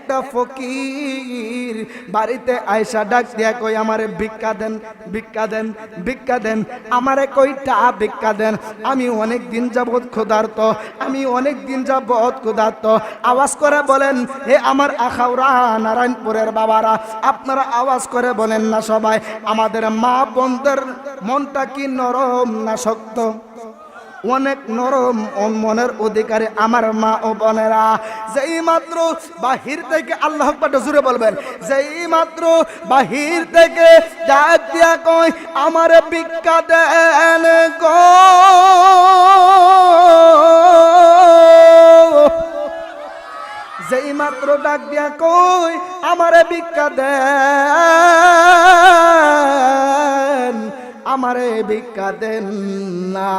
একটা ফকির বাড়িতে আয়সা ডাক দিয়া কই আমারে ভিক্ষা দেন, ভিক্ষা দেন, ভিক্ষা দেন, আমারে কইটা ভিক্ষা দেন, আমি অনেক দিন যাবত ক্ষুধার্ত, আমি অনেক দিন যাবত ক্ষুধার্ত। আওয়াজ করে বলেন হে আমার আখাউড়া নারায়ণপুরের বাবারা, আপনারা আওয়াজ করে বলেন না সবাই, আমাদের মা বোনদের মনটা কি নরম না শক্ত? অনেক নরম মনের অধিকারী আমার মা ও বোনেরা। যেই মাত্র বাহির থেকে, আল্লাহু আকবার জোরে বলবেন, যেই মাত্র বাহির থেকে ডাক দিয়া কয় আমারে ভিক্ষা দেন গো, যেই মাত্র ডাক দিয়া কই আমারে ভিক্ষা দেন, আমারে ভিক্ষা দেন না,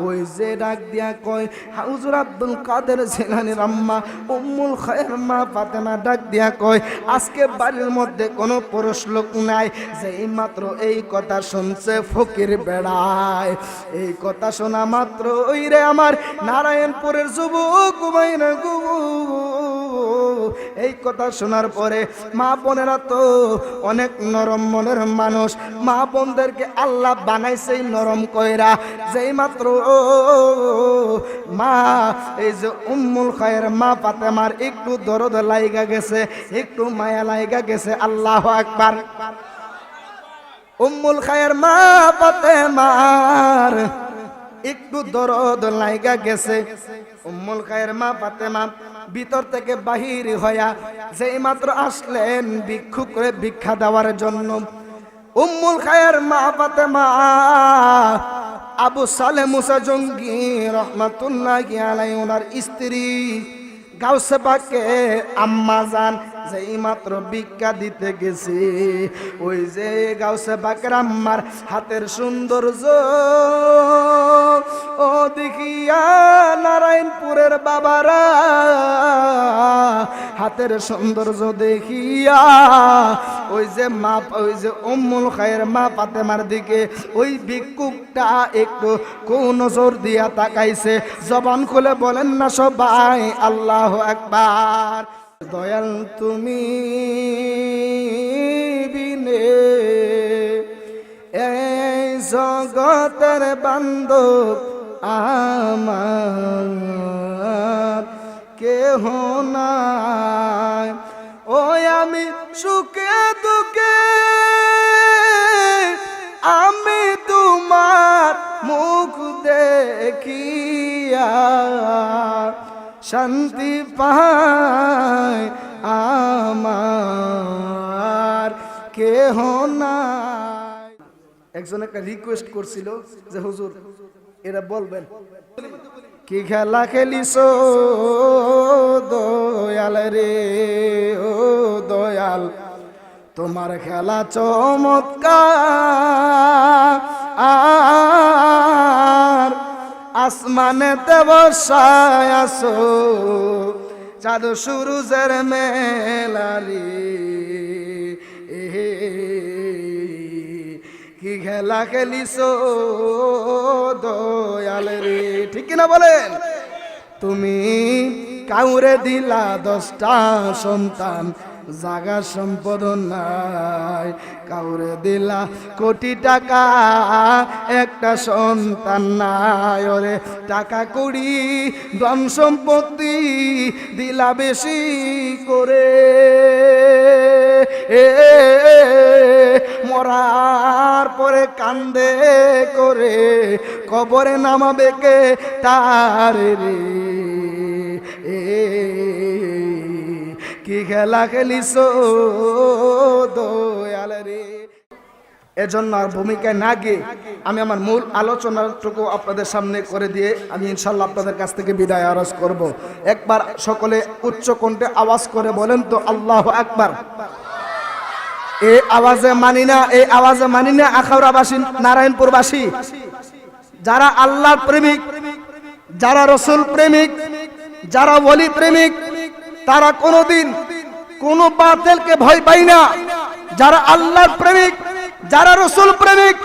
ওই যে ডাক দিয়া কয় হুজুর আব্দুল কাদের জিলানীর আম্মা উম্মুল খায়ের মা ফাতেমা ডাক দিয়া কয় আজকে বাড়ির মধ্যে কোনো পুরুষ লোক নাই। যেই মাত্র এই কথা শুনছে ফকির বেড়ায়, এই কথা শোনা মাত্র ওই রে আমার নারায়ণপুরের যুবক ঘুমাইনা গো, এই কথা শোনার পরে মা বোনেরা তো অনেক নরম মনের মানুষ, মা বোনদেরকে আল্লাহ বানাইছে নরম কইরা। যেই মাত্র মা এই যে উম্মুল খায়ের মা ফাতেমার একটু দরদ লাইগা গেছে, একটু মায়া লাইগা গেছে। আল্লাহু আকবার। উম্মুল খায়ের মা ফাতেমার একটু দরদ লাইগা গেছে। উম্মুল খায়ের মা ফাতেমা ভিতর থেকে বাহির হইয়া যেই মাত্র আসলেন ভিক্ষু করে ভিক্ষা দেওয়ার জন্য। উম্মুল খায়ের মা ফাতেমা আবু সালেহ মুসা জঙ্গি রহমাতুল্লাহি আলাইহি ওনার স্ত্রী গাউসে পাকে আম্মা জান যেই মাত্র ভিক্ষা দিতে গেছে, ওই যে গাউসে পাকের আম্মার হাতের সৌন্দর্য ও দেখিয়া নারায়ণপুরের বাবারা, হাতের সৌন্দর্য দেখিয়া ওই যে মা, ওই যে উম্মুল খায়ের মা ফাতেমার দিকে ওই ভিক্ষুকটা একটু কোন নজর দিয়া তাকাইছে। জবান খুলে বলেন না সবাই আল্লাহু আকবার। দয়াল তুমি বিনে এই জগতের বান্ধব আমার কেহ নাই, ওই আমি সুখে দুঃখে আমি তোমার মুখ দেখিয়া শান্তি পায় আমার কেহ নাই। একজন একটা রিকোয়েস্ট করছিল যে হুজুর এরা বলবেন কি খেলা খেলিস দয়াল রে, ও দয়াল তোমার খেলা চমৎকার, আসমানেতে বসায় আসো চাঁদ সূরজের মেলারি, কি খেলা খেলিস দয়াল রে, ঠিক কিনা বলেন? তুমি কাউরে দিলা 10টা সন্তান, জাগা সম্পদ নাই, কাউরে দিলা কোটি টাকা, একটা সন্তান নাই। ওরে টাকা কড়ি ধন সম্পত্তি দিলা বেশি করে, মরার পরে কান্দে করে কবরে নামাবে কে তারে রে, কি খেলা খেলিস দয়াল রে। এজন্য আর ভূমিকায় না গিয়ে আমি আমার মূল আলোচনাটুকু আপনাদের সামনে করে দিয়ে আমি ইনশাল্লাহ আপনাদের কাছ থেকে বিদায় আরজ করব। একবার সকলে উচ্চ কণ্ঠে আওয়াজ করে বলেন তো আল্লাহু আকবার। এই আওয়াজে মানি না, এই আওয়াজে মানি না আখাউড়াবাসী, নারায়ণপুরবাসী, যারা আল্লাহর প্রেমিক, যারা রসুল প্রেমিক, যারা ওলি প্রেমিক, তারা কোনোদিন কোনো বাতিলকে ভয় পায় না। যারা আল্লাহর প্রেমিক, যারা রসুল প্রেমিক,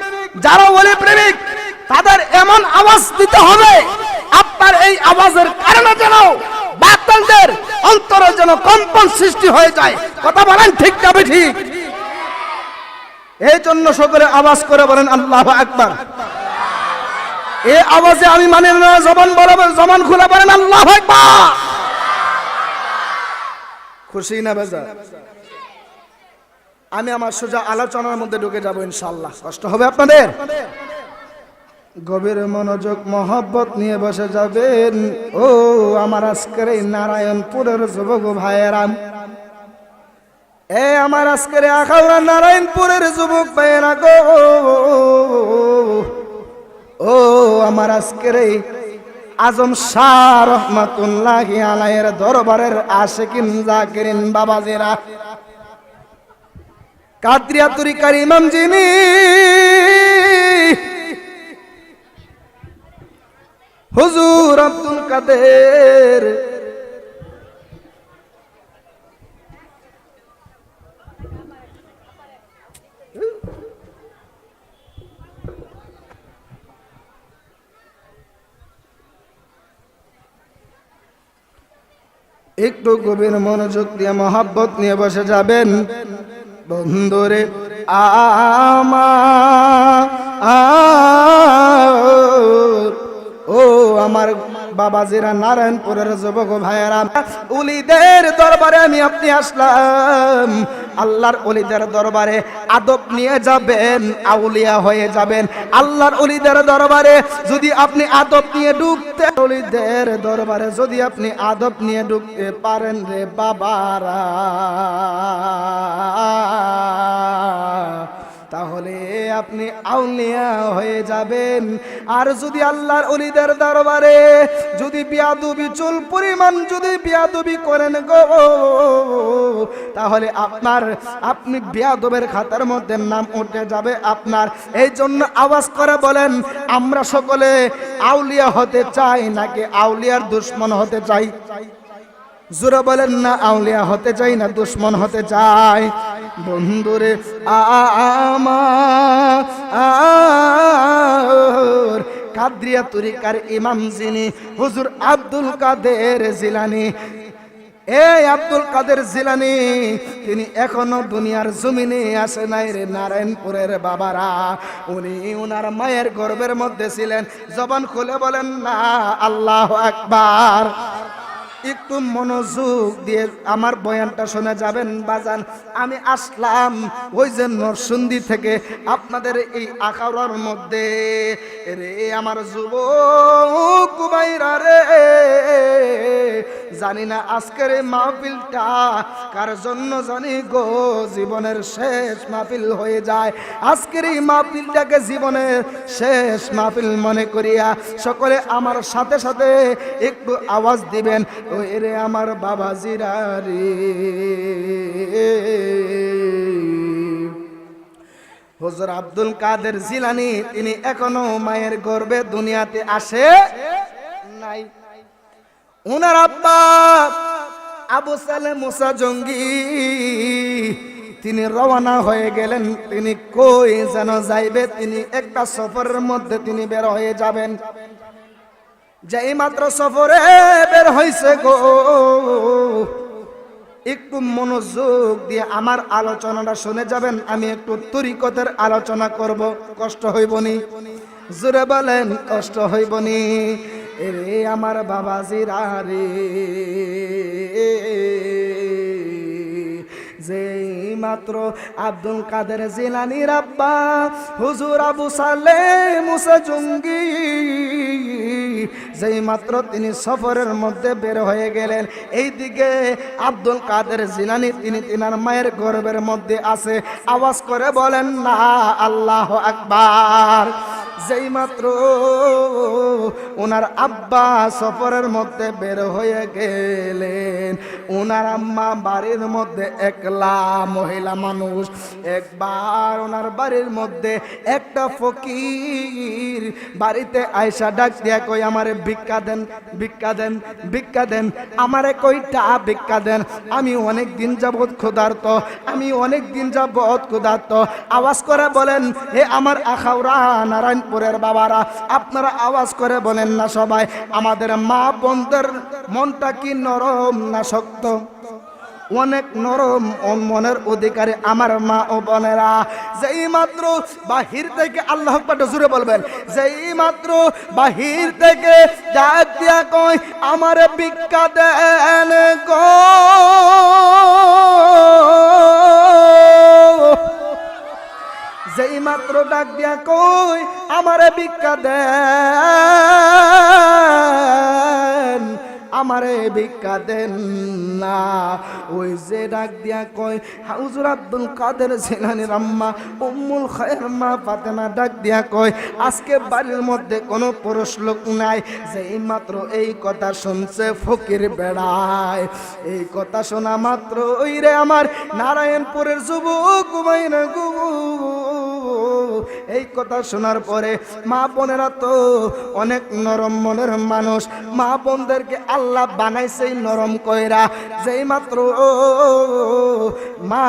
যারা ওলি প্রেমিক, তাদের এমন আওয়াজ দিতে হবে আপনার এই আওয়াজের কারণে যেন বাতালদের অন্তরে যেন কম্পন সৃষ্টি হয়ে যায়। কথা বলেন ঠিক যাবে ঠিক? এই জন্য সকলে আওয়াজ করে বলেন আল্লাহু আকবার। এই আওয়াজে আমি মানে না, জবান বরাবর জবান খুলে বলেন আল্লাহু আকবার। খুশি না বেজা? আমি আমার সোজা আলোচনার মধ্যে ঢুকে যাব ইনশাআল্লাহ। কষ্ট হবে আপনাদের? গভীর মনোযোগ মহব্বত নিয়ে বসে যাবেন। ও আমার আজকের এই নারায়ণপুরের যুবক ভাইয়েরা, আমার আজকের আখাউড়া নারায়ণপুরের যুবক ভাইয়েরা গো, ও আমার আজকের এই আজম শাহ রহমাতুল্লাহি আলাইহির দরবারের আশিকিন জাকিরিন বাবাজিরা, কাদরিয়া তরিকার ইমাম যিনি, হুজুর আব্দুল কাদের, একটু গভীর মনোযোগ দিয়ে মহব্বত নিয়ে বসে যাবেন বন্ধুরে। ও আমার বাবাজিরা, নারায়ণপুরের যুবক ভাইয়েরা, উলিদের দরবারে আমি আপনি আসলাম। আল্লাহর ওলিদের দরবারে আদব নিয়ে যাবেন, আউলিয়া হয়ে যাবেন। আল্লাহর ওলিদের দরবারে যদি আপনি আদব নিয়ে ঢুকতে, ওলিদের দরবারে যদি আপনি আদব নিয়ে ঢুকতে পারেন রে বাবারা, তাহলে আপনি আউলিয়া হয়ে যাবেন। আর যদি আল্লাহর ওলিদের দরবারে যদি বিয়াদবি চুল পরিমাণ যদি বিয়াদবি করেন গো, তাহলে আপনি বিয়াদবের খাতার মধ্যে নাম উঠে যাবে আপনার। এই জন্য আওয়াজ করে বলেন, আমরা সকলে আউলিয়া হতে চাই নাকি আউলিয়ার দুশমন হতে চাই? জোরে বলেন না, আউলিয়া হতে চাই না দুশমন হতে চাই? বন্ধুরে আমার কাদরিয়া তরিকার ইমাম যিনি, হুজুর আব্দুল কাদের জিলানী, এই আব্দুল কাদের জিলানী, তিনি এখনো দুনিয়ার জমিনে আসে নাই রে নারায়ণপুরের বাবারা। উনি উনার মায়ের গর্ভের মধ্যে ছিলেন। জবান খুলে বলেন না আল্লাহু আকবার। একটু মনোযোগ দিয়ে আমার বয়ানটা শুনে যাবেন বাজান। আমি আসলাম ওই যে নরসিংদী থেকে আপনাদের এই আখাউড়ার মধ্যে রে আমার যুবক ভাইরা রে, জানি না আজকের এই মাহফিলটা কার জন্য জানি গো জীবনের শেষ মাহফিল হয়ে যায়। আজকের এই মাহফিলটাকে জীবনের শেষ মাহফিল মনে করিয়া সকলে আমার সাথে সাথে একটু আওয়াজ দিবেন, ও এরে আমার বাবাজিরা রে। হুজুর আব্দুল কাদের জিলানী তিনি এখনো মায়ের গর্ভে দুনিয়াতে আসে নাই। উনার আব্বা আবু সালেহ মুসা জঙ্গি তিনি রওনা হয়ে গেলেন। তিনি কই যেন যাইবে, তিনি একটা সফরের মধ্যে তিনি বের হয়ে যাবেন। যেই মাত্র সফরে বের হইছে গো, একটু মনোযোগ দিয়ে আমার আলোচনাটা শুনে যাবেন। আমি একটু তরিকতের আলোচনা করব, কষ্ট হইবনি? জোরে বলেন কষ্ট হইবনি? এরে আমার বাবাজিরা রে, যেই মাত্র আব্দুল কাদের জিলানীর আব্বা হুজুর আবু সালেহ মুসা জঙ্গি যেই মাত্র তিনি সফরের মধ্যে বের হয়ে গেলেন, এইদিকে আব্দুল কাদের জিলানী তিনি তিনার মায়ের গর্ভের মধ্যে আছে। আওয়াজ করে বলেন না আল্লাহু আকবার। যেই মাত্র ওনার আব্বা সফরের মধ্যে বের হয়ে গেলেন, ওনার আম্মা বাড়ির মধ্যে একলা মহিলা মানুষ। একবার ওনার বাড়ির মধ্যে একটা ফকির বাড়িতে আয়সা ডাক দিয়া কই, আমারে ভিক্ষা দেন, ভিক্ষা দেন, ভিক্ষা দেন, আমারে কইটা ভিক্ষা দেন। আমি অনেক দিন যাবত ক্ষুধার্ত, আমি অনেক দিন যাবত ক্ষুধার্ত। আওয়াজ করে বলেন, হে আমার আখাউড়া নারায়ণ নারায়ণপুরের বাবারা, আপনারা আওয়াজ করে বলেন না সবাই, আমাদের মা বোনদের মনটা কি নরম না শক্ত? অনেক নরম মনের অধিকারী আমার মা ও বোনেরা। যেই মাত্র বাহির থেকে, আল্লাহ আকবার জোরে বলবেন, যেই মাত্র বাহির থেকে ডাক দিয়া কয় আমারে ভিক্ষা দেন গো, যেই মাত্র ডাক দিয়া কই আমারে ভিক্ষা দেন, আমারে ভিক্ষা দেন না, ওই যে ডাক দিয়া কয় হুজুর আব্দুল কাদের জিলানীর আম্মা উম্মুল খায়ের মা ফাতেমা ডাক দিয়া কয় আজকে বাড়ির মধ্যে কোনো পুরুষ লোক নাই। যেই মাত্র এই কথা শুনছে ফকির বেড়ায়, এই কথা শোনা মাত্র ওই রে আমার নারায়ণপুরের যুবক ঘুমাইনা গো, এই কথা শোনার পরে মা বোনেরা তো অনেক নরম মনের মানুষ, মা বোনদেরকে আল্লাহ বানাইছে নরম কইরা। যেই মাত্র মা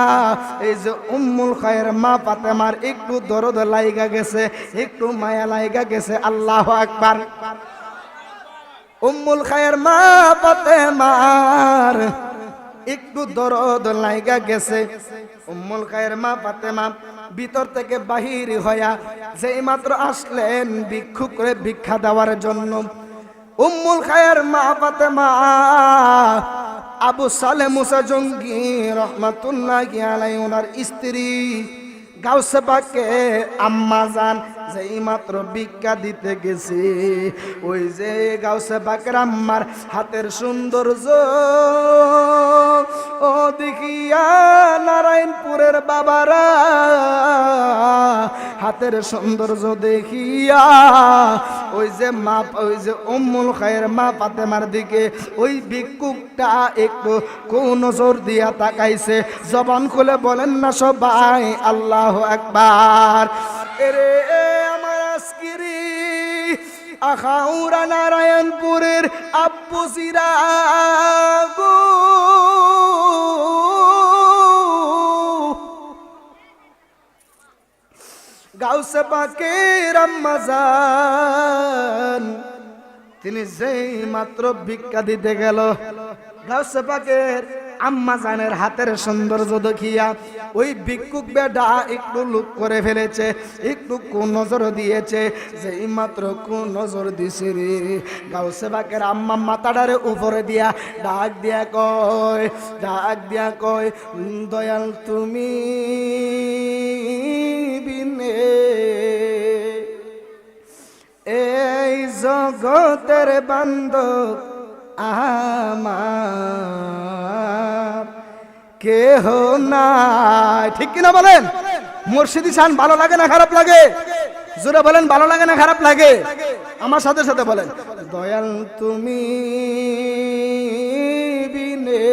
এই যে উম্মুল খায়ের মা ফাতেমার একটু দরদ লাইগা গেছে, একটু মায়া লাইগা গেছে, আল্লাহু আকবার। উম্মুল খায়ের মা ফাতেমার একটু দরদ লাইগা গেছে। উম্মুল খায়ের মা ফাতেমা ভিতর থেকে বাহির হইয়া যেই মাত্র আসলেন ভিক্ষুক করে ভিক্ষা দেওয়ার জন্য। উম্মুল খায়ের মা ফাতেমা আবু সালেহ মুসা জঙ্গি রহমাতুল্লাহি আলাইহি ওনার স্ত্রী গাউসে পাকে আম্মা জান যেই মাত্র ভিক্ষা দিতে গেছে, ওই যে গাউসে পাকের আম্মার হাতের সৌন্দর্য ও দেখিয়া নারায়ণপুরের বাবারা হাতের সৌন্দর্য দেখিয়া ওই যে মা, ওই যে উম্মুল খায়ের মা ফাতেমার দিকে ওই ভিক্ষুকটা একটু কোন নজর দিয়া তাকাইছে। জবান খুলে বলেন না সবাই আল্লাহু আকবার। এরে আমার আজকিরি আখাউরা নারায়ণপুরের আব্বু সিরা গো, গাউসে পাকের আম্মা জান তিনি যেই মাত্র ভিক্ষা দিতে গেল, গাউসে পাকের আম্মা জানের হাতের সৌন্দর্য দেখিয়া ওই ভিক্ষুক বেটা একটু লুক করে ফেলেছে, একটু কোন নজর দিয়েছে। যেই মাত্র কোন নজর দিছে রে, গাউসে পাকের আম্মা মাথাটারে উপরে দিয়া ডাক দিয়া কয়, ডাক দিয়া কয় দয়াল তুমি বিনে এই জগতের বান্ধব আমার কেহ নাই। ঠিক কিনা বলেন? মুর্শিদি শান ভালো লাগে না খারাপ লাগে? জোরে বলেন, ভালো লাগে না খারাপ লাগে? আমার সাথে সাথে বলেন, দয়াল তুমি বিনে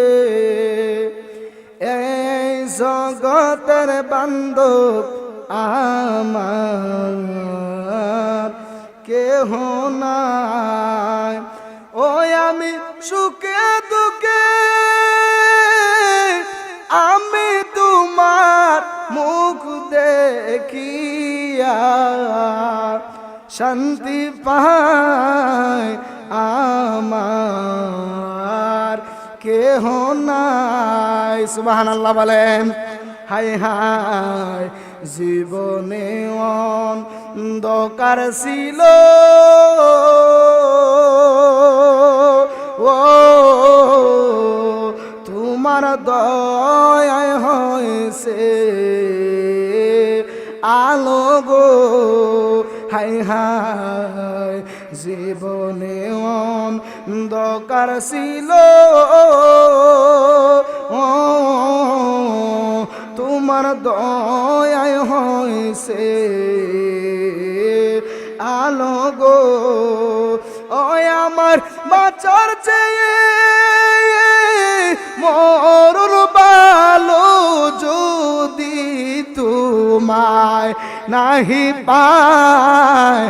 এই জগতের বান্ধব আমার কেহ নাই। ওই আমি সুখে দুঃখে আমি তোমার মুখ দেখিয়া শান্তি পাই আমার কেহ নাই। সুবহানাল্লাহ বলেন। হায় হায় জীবনে অন্ধকার ছিল, ও তোমার দয়ায় হয়েছে আলো গো। হায় হায় জীবনে অন্ধকার ছিল, ও তোমার দয়ায় হয়েছে আলো গো। ওই আমার বাঁচার চেয়ে মরণ ভালো যদি তোমায় নাহি পায়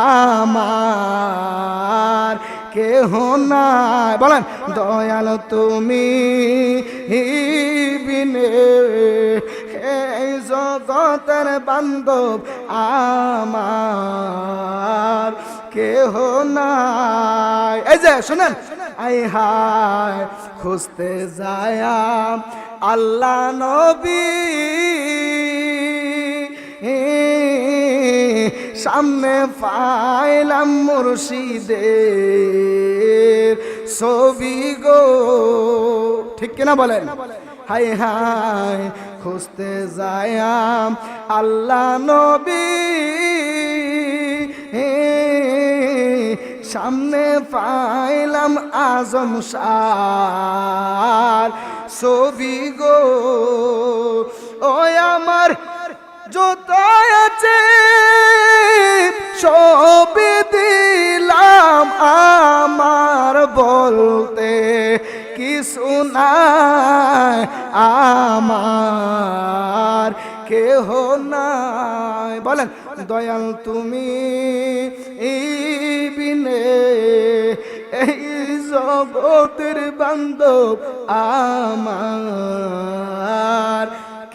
আমার কেহ নাই। বলেন দয়াল তুমি বিনে এই জগতের বান্ধব আমার কেহ নাই। এই যে শুনেন, আই হায় খুঁজতে যায়াম আল্লাহ নবী, সামনে পাইলাম মুর্শিদের ছবি গো। ঠিক কিনা বলেন? হাই হাই খুঁজতে যায়াম আল্লাহ নবী, সামনে পাইলাম আজম শাহ ছবি গো। ও আমার যত আছে ছবি দিলাম, আমার বলতে কিছু নাই, আমার কেহ নাই। বলেন দয়াল তুমি বিনে এই জগতের বান্ধব আমার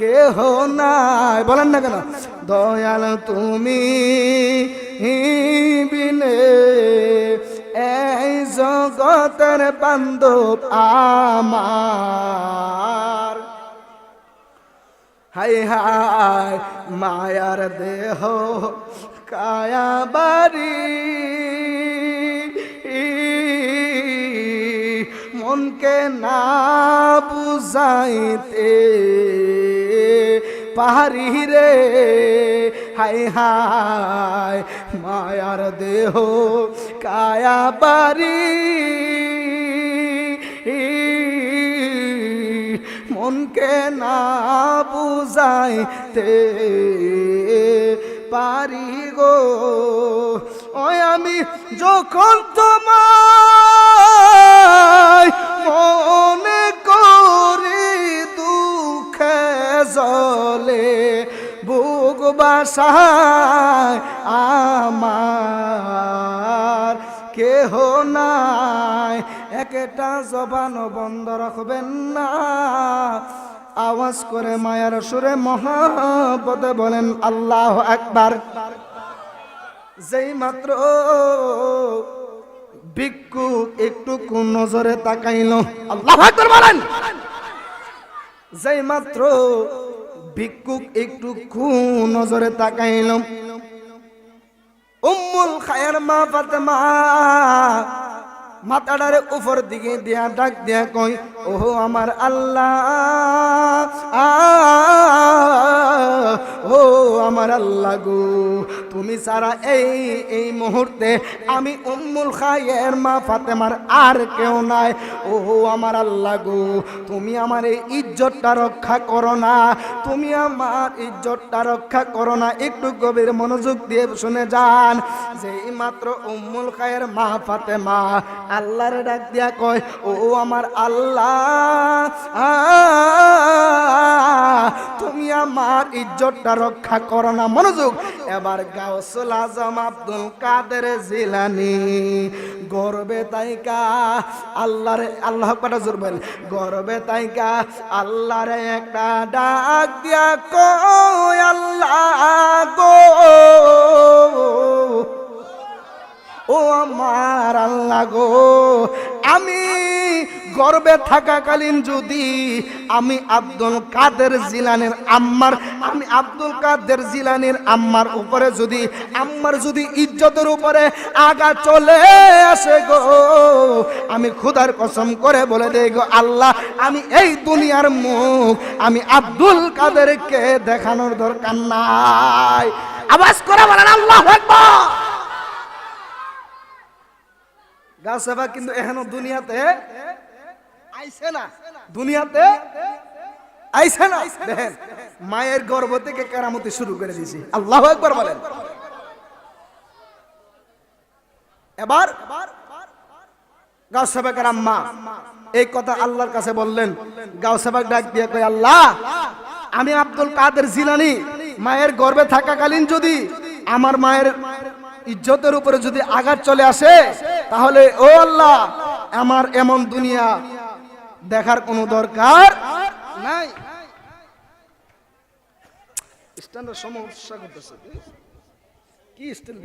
কেহ নাই। বলেন না কেন? দয়াল তুমি বিনে এই জগতের বান্ধব আমার। হাই হাই মায়ার দেহ কায়া বাড়ি, মনকে না বুঝাইতে পারি রে। হাই হাই মায়ার দেহ কায়া বাড়ি, মনকে না বুঝাইতে পারি গো। ওই আমি যখন তোমায় মনে করি দুঃখে জলে বুক বাসায় আমার কেহ নাই। একটা জবান বন্ধ রাখবেন না, আওয়াজ করে মায়ার সুরে মহাব্বতে বলেন আল্লাহু আকবার। যেই মাত্র ভিক্ষুক একটু কোন নজরে তাকাইল, আল্লাহু আকবার বলেন। যেই মাত্র ভিক্ষুক একটু কোন নজরে তাকাইল, উম্মুল খায়ের মা ফাতেমা মাথাটারে উপর দিকে দিয়া ডাক দিয়া কই, ওহো আমার আল্লাহ, ও আমার আল্লাহ গো, তুমি সারা এই মুহূর্তে আমি উম্মুল খায়ের মা ফাতেমার আর কেউ নাই। ওহো আমার আল্লাহ গো, তুমি আমার এই ইজ্জতটা রক্ষা করো না, তুমি আমার ইজ্জতটা রক্ষা করো না। একটু গভীর মনোযোগ দিয়ে শুনে যান। যেই মাত্র উম্মুল খায়ের মা ফাতেমা আল্লাহরে ডাক দিয়া কয়, ও আমার আল্লাহ, তুমি আমার ইজ্জতটা রক্ষা করো না। মনোযোগ। এবার গাউসুল আজম আব্দুল কাদের জিলানী গর্বে তাইকা আল্লাহরে, আল্লাহ পাটা জোর বল, গর্বে তাইকা আল্লাহরে একটা ডাক দিয়া কয়, আল্লাহ গো, ও আমার আল্লাহ গো, আমি গর্বে থাকাকালীন যদি আমি আব্দুল কাদের জিলানীর আম্মার, আমি আব্দুল কাদের জিলানীর আম্মার উপরে যদি, আম্মার যদি ইজ্জতের উপরে আগা চলে আসে গো, আমি খোদার কসম করে বলে দেই গো আল্লাহ, আমি এই দুনিয়ার মুখ আমি আব্দুল কাদেরকে দেখানোর দরকার নাই। আওয়াজ করে বলেন আল্লাহু আকবার। গাছাবা কিন্তু এখনো দুনিয়াতে আইছে না, দুনিয়াতে আইছে না। দেখেন মায়ের গর্ভ থেকে কেরামতি শুরু করে দিয়েছি। আল্লাহু আকবার বলেন। এবার গাউসাবাকের আম্মা এই কথা আল্লাহর কাছে বললেন। গাউসাবাক ডাক দিয়ে কয়, আল্লাহ, আমি আব্দুল কাদের জিলানী মায়ের গর্ভে থাকাকালীন যদি আমার মায়ের ইজ্জতের উপরে যদি আঘাত চলে আসে, তাহলে ও আল্লাহ, আমার এমন দুনিয়া দেখার কোনো দরকার নাই। স্ট্যান্ডার্ড সমস্যা করতেছে কি স্টাইল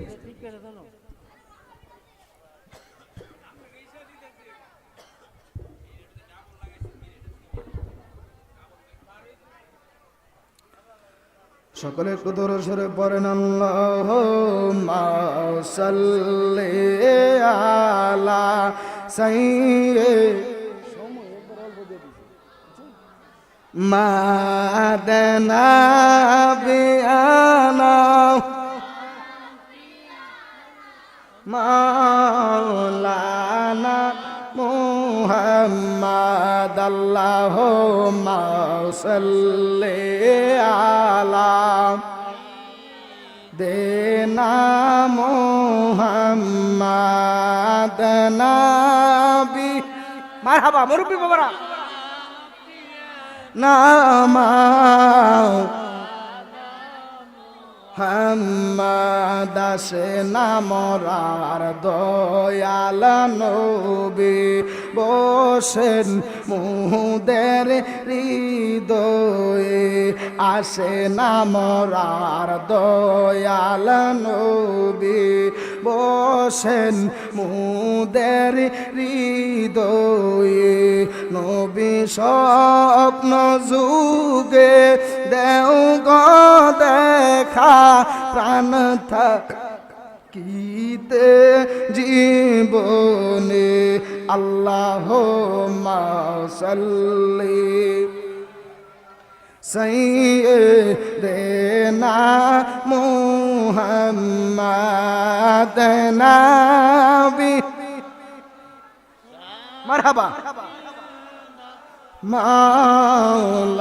সকলে একটু দূরে সরে পড়েন আল্লাহুম্মা সাল্লি আলা মাদানা বিআনা মাওলানা মুহাম্মদ আল্লাহুম্মা সাল্লি আলা দেনা মুহাম্মদ নবী মারহাবা মুরব্বি বাবারা নামা হাম্মাদাসে নামরার দয়াল নবী বসেন মুদের হৃদয়ে আসে নামরার দয়াল নবী বসেন মুদের হৃদয়ে নবী স্বপ্ন যুগে দেও গো দেখা প্রাণ থাকিতে জীবনে আল্লাহুম্মা সাল্লি সাইয়্যিদানা মুহাম্মাদ নবী মারহাবা মাওলানা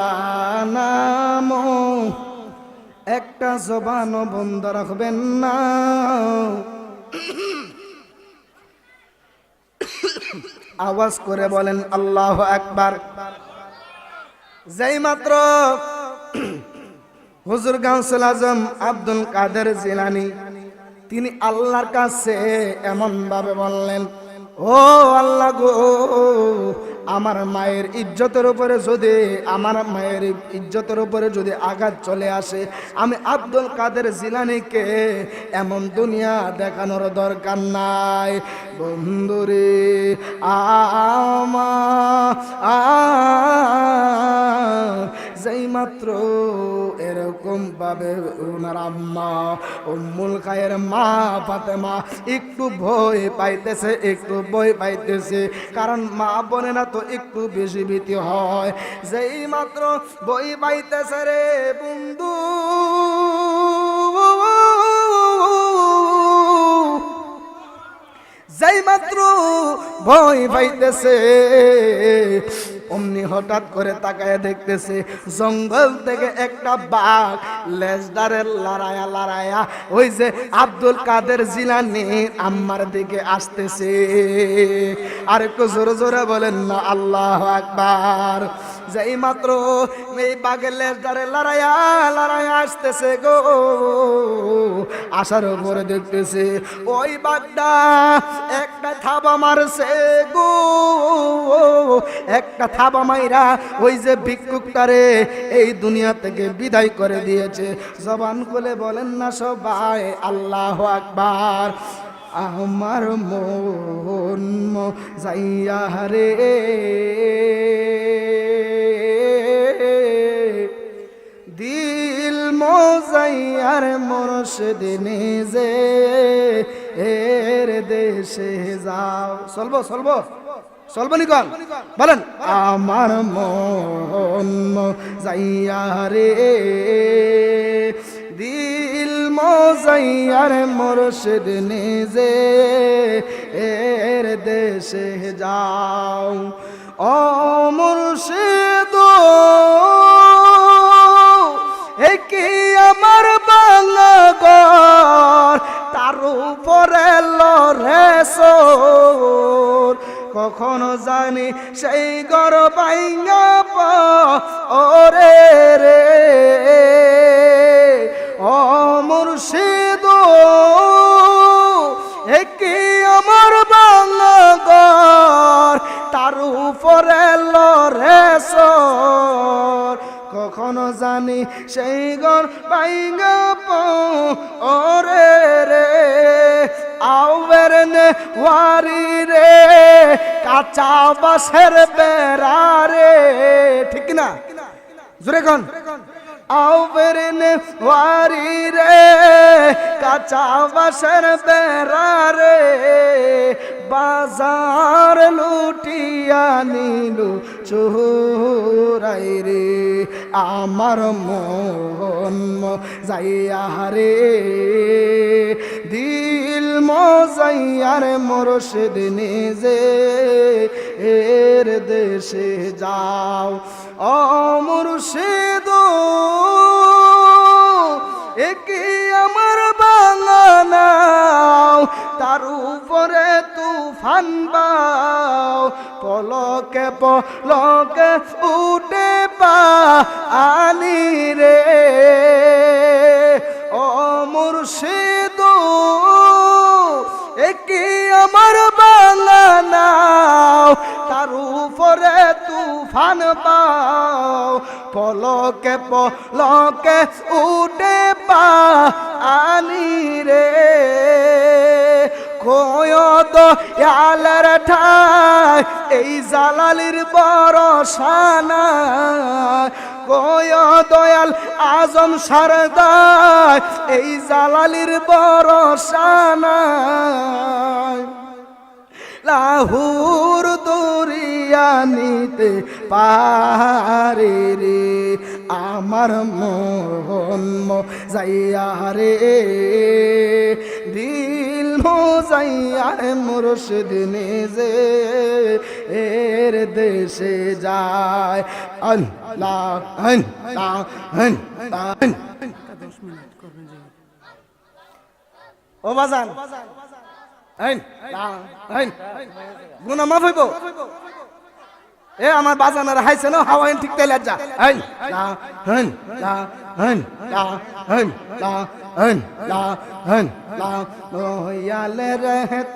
একটা জবানও বন্ধ রাখবেন না আওয়াজ করে বলেন আল্লাহু আকবার যেই মাত্র হুজুর গাউসুল আজম আব্দুল কাদের জিলানী তিনি আল্লাহর কাছে এমন ভাবে বললেন ও আল্লাহ গো আমার মায়ের ইজ্জতের উপরে যদি আঘাত চলে আসে আমি আব্দুল কাদের জিলানীকে এমন দুনিয়া দেখানোর দরকার নাই বন্ধুরে যেই মাত্র এরকম ভাবে ওনার আম্মা উম্মুল খায়ের মা ফাতেমা একটু ভয় পাইতেছে কারণ মা বোনেরা তো একটু বেশি ভীতি হয় যেই মাত্র ভয় পাইতেছে রে বন্ধু যেই মাত্র ভয় পাইতেছে অমনি হঠাৎ করে তাকায় দেখতেছে জঙ্গল থেকে একটা বাঘ লেজদারে লড়ায়া ওই যে আব্দুল কাদের জিলানী আম্মার দিকে আসতেছে আর একটু জোরে জোরে বলেন না আল্লাহু আকবার যেই মাত্র এই বাঘের লেজদারে লড়ায়া আসতেছে গো আসার উপরে দেখতেছে ওই বাঘটা একটা থাবা মারছে গো একটা থাবা মাইরা ওই যে ভিক্ষুকটারে এই দুনিয়া থেকে বিদায় করে দিয়েছে জবান খুলে বলেন না সবাই আল্লাহু আকবার আমার মন যাইয়া রে দিল মোজাইয়ার মুর্শিদ নিজে এর দেশে যাও চলবো নিকল বলেন আমার মন যাইয়া রে দিল মোজাইয়ার মুর্শিদ নিজে এর দেশে যাও ও মুর্শিদ কি আমার বাংলা ঘর তার উপরে লড়েছর কখনো জানি সেই ঘর ভাঙা ওরে রে ও মুর্শিদ কি আমার বাংলা ঘর তার উপরে লড়েছর কখনো জানি সেই ঘর ভাইঙ্গা ওরে রে আওয়ের নে ওয়ারি রে কাঁচা বাঁশের বেড়া রে ঠিক না জোরে কোন আওয়ের নে ওয়ারি রে কাঁচা বাঁশের বেড়া রে বাজার লুটিয়া নিলু চোরাই রে আমার মন যাইয়া রে দিল মজাইয়ার মুর্শিদ নিজে এর দেশে যাও ও মুর্শিদ একে আমার বাঙানাও তার উপরে তুফান বাও পলকে পলকে উঠে পানি রে ও মুর্শিদ একে আমার বাঙানাও তার উপরে তুফান পাও পলকে পলকে উঠে পানি রে কয়দ আলার ঠাই এই জালালির বরসা নাই কয় দয়াল আজম সারদায় এই জালালির বরসা নাই লাহুর দরিয়া নিতে পারে রে আমার মন যাইয়া রে দিল যাইয়া মুর্শিদ নিজে এর দেশে যায় আল্লাহ আল্লাহ আল্লাহ ও বাজান গুনা মাফ হইব এ আমার বাজানার হাইছে না হাওয়াইন ঠিক তাইলে যা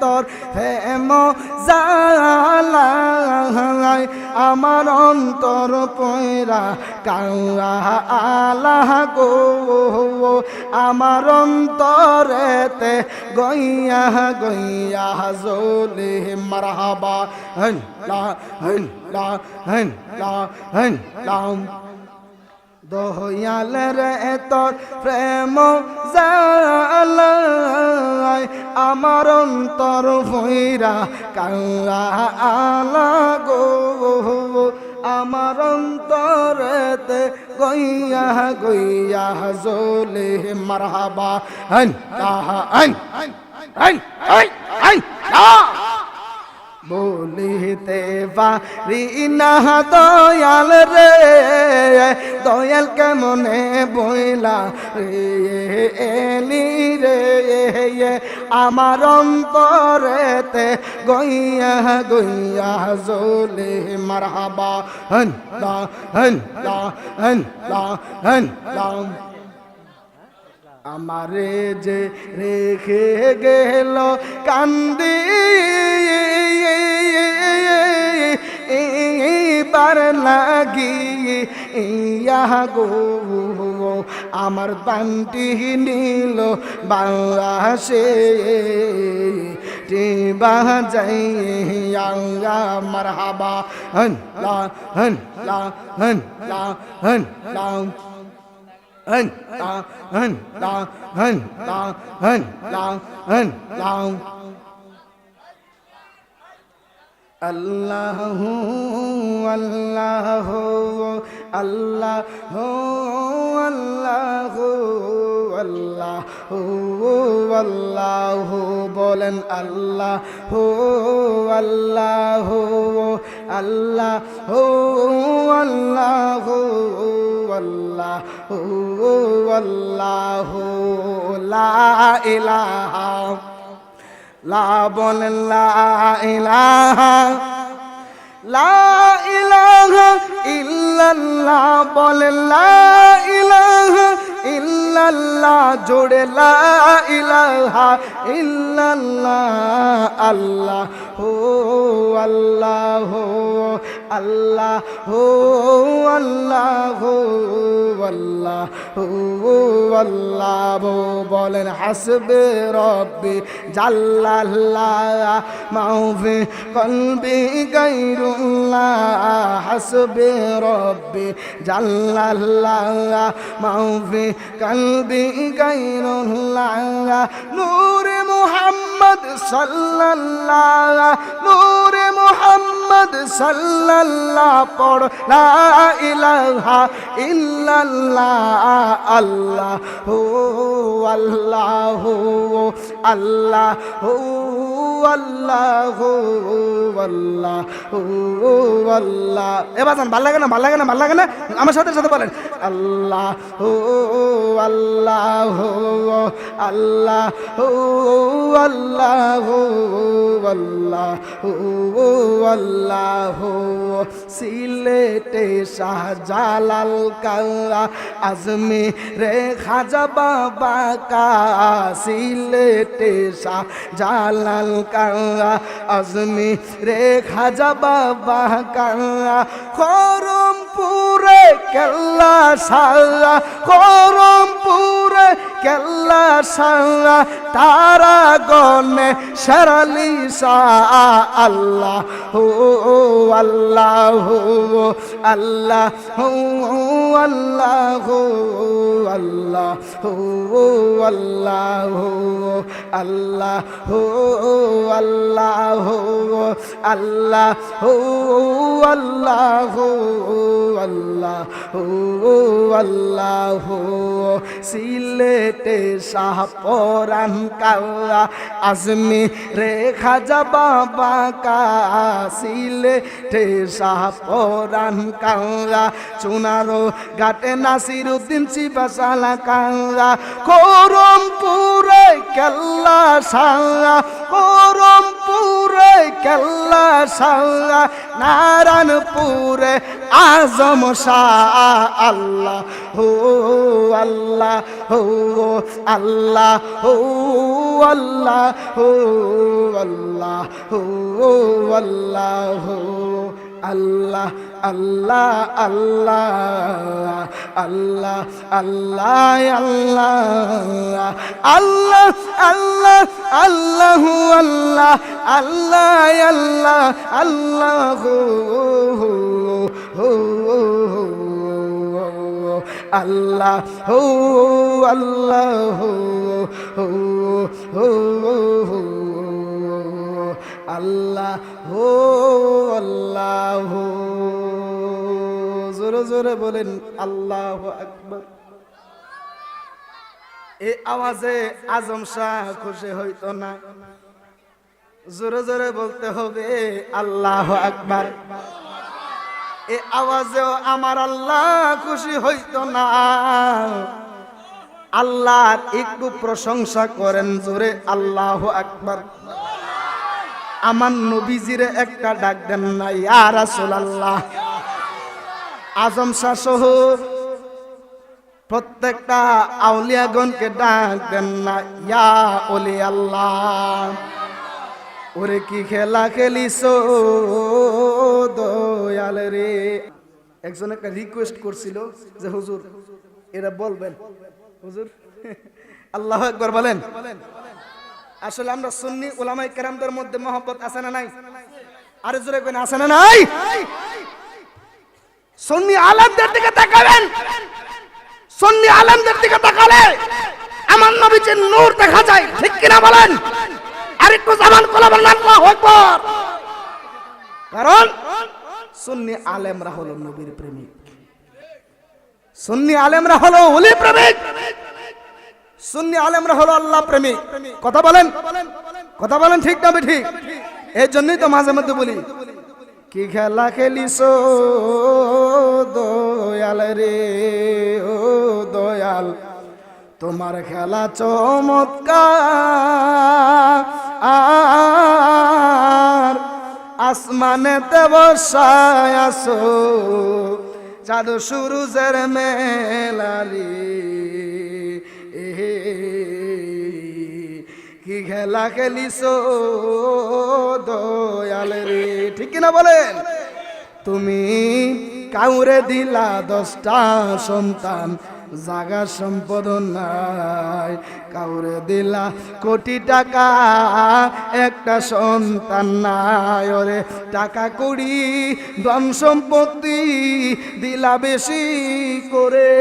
তোর হেম জালাই আমার অন্তর পয়রা কাউয়া আলাহ গো আমার অন্তরেতে গইয়া গইয়া জলে মারহাবা হন লা হন লা হন লা হন লাম দয়াল রে তোর প্রেম জালাই আমার অন্তর ভৈরা কাউয়া আলা গো আমার অন্তরেতে গইয়া গইয়া জলে মারহাবা হন লা হন হন হন বলিতে পারি না দয়াল রে দয়াল কেমনে বইলা রে এলি রে আমার অন্তরেতে গইয়া গইয়া জলে মারহাবা হন লা হন লা হন লা হন লা আমারে যে রেখে গেল কান্দি বার লাগি ইয়া গো আমার বান্টি নিল বাংলাদেশে বাজাইয়া মারহাবা হন লা হন লা হন লা হন লা hân la hân la hân la hân la hân la Allahu Allahu Allahu Allahu Allahu Allahu bolen Allahu Allahu Allahu Allahu Allahu Allahu la ilaha la bolen la ilaha la ilaha illallah bolen la ilaha illallah jode la ilaha illallah Allah ho Allah ho Allah ho Allah ho আল্লাহু আল্লাহ বলেন হাসবে রব্বি জাল্লাল্লাহ মাউফি কলবি গায়রুল্লাহ হাসবে রব্বি জাল্লাল্লাহ মাউফি কলবি গায়রুল্লাহ নূরে মুহাম্মদ সাল্লাল্লাহ নূরে মুহাম্মদ সাল্লাল্লাহ পড় লা ইলাহা ইল্লাল্লাহ আল্লাহু আল্লাহু আল্লাহু আল্লাহু আল্লাহু আল্লাহ এবার ভাল লাগে না ভাল লাগে না ভাল লাগে না আমার সাথে সাথে বলেন আল্লাহু আল্লাহু আল্লাহু আল্লাহু আল্লাহু আল্লাহু সিলেটে শাহজালাল কালা আজমিরে খাজা বাবা কা সিলেটে শাহজালাল কালা আজমিরে খাজা বাবা কা খরমপুরে কেল্লা সারা খরমপুরে কেল্লা সারা তারা গনে শেরালি শাহ আল্লাহ হো আল্লাহ হো আল্লাহ হো আল্লাহ হো আল্লাহ হো আল্লাহ হো আল্লাহ হো আল্লাহ হো আল্লাহ হো আল্লাহ হো আল্লাহ হো আল্লাহ হো সিলেটে শাহপরান কালা আজমিরে খাজা বাবা কা সিলেটে শাহপরান কালা চুনারো ঘাটে নাসিরউদ্দিন চিবাসালা কালা খরমপুরে কেল্লা সারা খরমপুরে কেল্লা সারা নারায়ণপুরে আজম শাহ আল্লাহ হো আল্লাহ হো আল্লাহ হো আল্লাহ হো আল্লাহ হো আল্লাহ হো আল্লাহ আল্লাহ আল্লাহ আল্লাহ আল্লাহ আল্লাহ আল্লাহ আল্লাহ আল্লাহ আল্লাহ আল্লাহ আল্লাহ হো আল্লাহ হো আল্লাহ হো আল্লাহ জোরে জোরে বলেন আল্লাহু আকবার এই আওয়াজে আজম শাহ খুশি হইতো না জোরে জোরে বলতে হবে আল্লাহু আকবার এই আওয়াজেও আমার আল্লাহ খুশি হইতো না আল্লাহর একটু প্রশংসা করেন জোরে আল্লাহু আকবার আমার নবীজিরে একটা ডাক দেন না ইয়া রাসূলুল্লাহ আজম শাহ সহ প্রত্যেকটা আউলিয়াগণকে ডাক দেন না ইয়া ওলি আল্লাহ ওরে কি খেলা খেলিছো দয়াল রে একজন একটা রিকোয়েস্ট করছিল যে হুজুর এরা বলবেন হুজুর আল্লাহু আকবার বলেন আসলে আমরা সুন্নি উলামায়ে কেরামদের মধ্যে মহব্বত আছে না নাই আরে জোরে কোন আছে না নাই সুন্নি আলেমদের দিকে তাকাবেন সুন্নি আলেমদের দিকে তাকালে আমার নবীর নূর দেখা যায় ঠিক কি না বলেন আরেকটু জামান কোলা বলেন আল্লাহু আকবার কারণ সুন্নি আলেমরা হলো নবীর প্রেমিক সুন্নি আলেমরা হলো ওলি প্রেমিক সুন্নি আলেমরা হলো আল্লাহ প্রেমিক কথা বলেন ঠিক না ঠিক এই জন্যই তো মাঝে মধ্যে বলি কি খেলা খেলিছো দয়াল রে ও দয়াল তোমার খেলা চমৎকার আসমানেতে বসায় আছো চাঁদ সূরজের মেলালি কি খেলা খেলিছো দয়াল রে ঠিক কিনা বলেন তুমি কাউরে দিলা 10টা সন্তান, জাগা সম্পদ নাই। কাউরে দিলা কোটি টাকা, একটা সন্তান নাই। ওরে টাকা কড়ি ধন সম্পত্তি দিলা বেশি করে,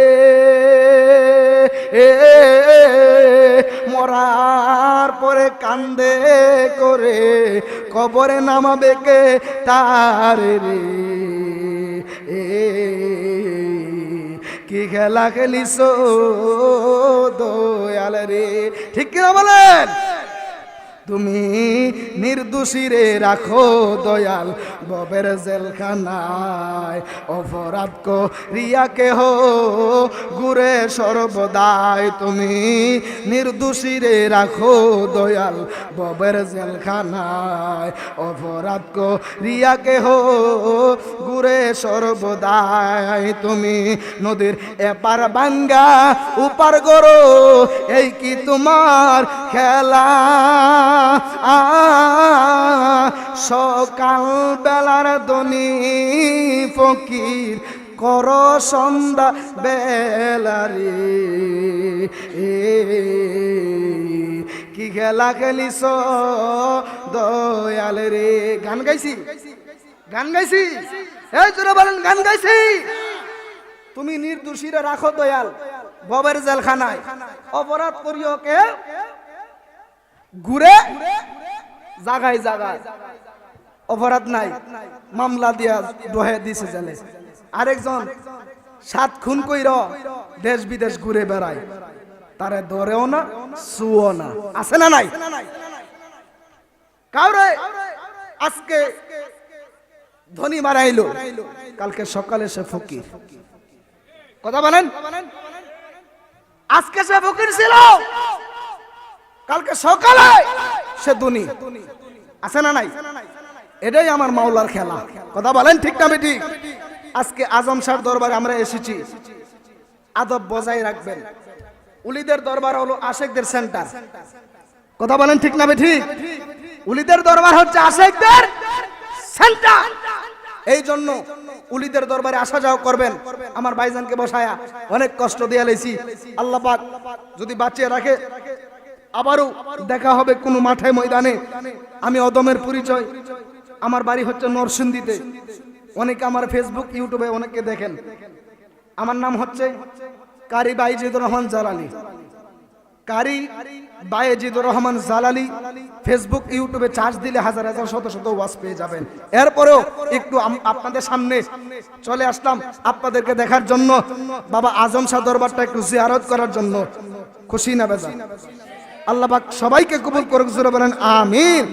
মরার পরে কান্দে করে কবরে নামাবে কে তারে রে। কি খেলা খেলিস দয়াল রে, ঠিক কিনা বলেন? তুমি নির্দোষীরে রাখো দয়াল ববের জেলখানায়, অপরাধ করিয়া কেহ ঘুরে সর্বদাই। তুমি নির্দোষীরে রাখো দয়াল ববের জেলখানায়, অপরাধ করিয়া কেহ ঘুরে সর্বদাই। তুমি নদীর এপার বাঙ্গা উপার গরো, এই কি তোমার খেলা? সকাল বেলার দনি ফকির কর সন্ধ্যা বেলারে, কি খেলা খেলিস দয়াল রে। গান গাইছি, গান গাইছি, এই জোরে বলেন গান গাইছি। তুমি নির্দোষীরা রাখো দয়াল ববের জেলখানায়, অপরাধ করিও কে ঘুরে জাগায় জাগায়, অপরাধ নাই, মামলা দিয়া দহে দিছে জেলে। আরেকজন 7 খুন কইর দেশ বিদেশ ঘুরে বেড়ায়, তারে ধরেও না সুও না, আছে না নাই? কাউরে আজকে ধনী মারাইলো, কালকে সকালে সে ফকির। কথা বলেন? আজকে সে ফকির ছিল, কালকে সকালে সে ধনী, আছে না নাই? এটাই আমার মাওলার খেলা। কথা বলেন ঠিক না বেটি? আজকে আজম শাহর দরবারে আমরা এসেছি, আদব বজায় রাখবেন। উলিদের দরবার হলো আশেকদের সেন্টার। কথা বলেন ঠিক না বেটি? উলিদের দরবার হচ্ছে আশেকদের সেন্টার। এই জন্য উলিদের দরবারে আসা যাওয়া করবেন। আমার ভাইজানকে বসায়া অনেক কষ্ট দিয়ে লাইছি, আল্লাহ পাক যদি বাঁচিয়ে রাখে আবারও দেখা হবে কোনো মাঠে ময়দানে। আমি অদমের পরিচয়, আমার বাড়ি হচ্ছে নরসিংদীতে। অনেকে আমার ফেসবুক ইউটিউবে অনেকে দেখেন। আমার নাম হচ্ছে কারি বাইজিদুর রহমান জালালি। কারি বাইজিদুর রহমান জালালি ফেসবুক ইউটিউবে চার্জ দিলে হাজার হাজার শত শত ওয়াজ পেয়ে যাবেন। এরপরেও একটু আপনাদের সামনে চলে আসলাম আপনাদেরকে দেখার জন্য, বাবা আজম শাহ দরবারটা একটু জিয়ারত করার জন্য। খুশি না বেজা? আল্লাহ পাক সবাইকে কবুল করুক, জোরে বলেন আমিন।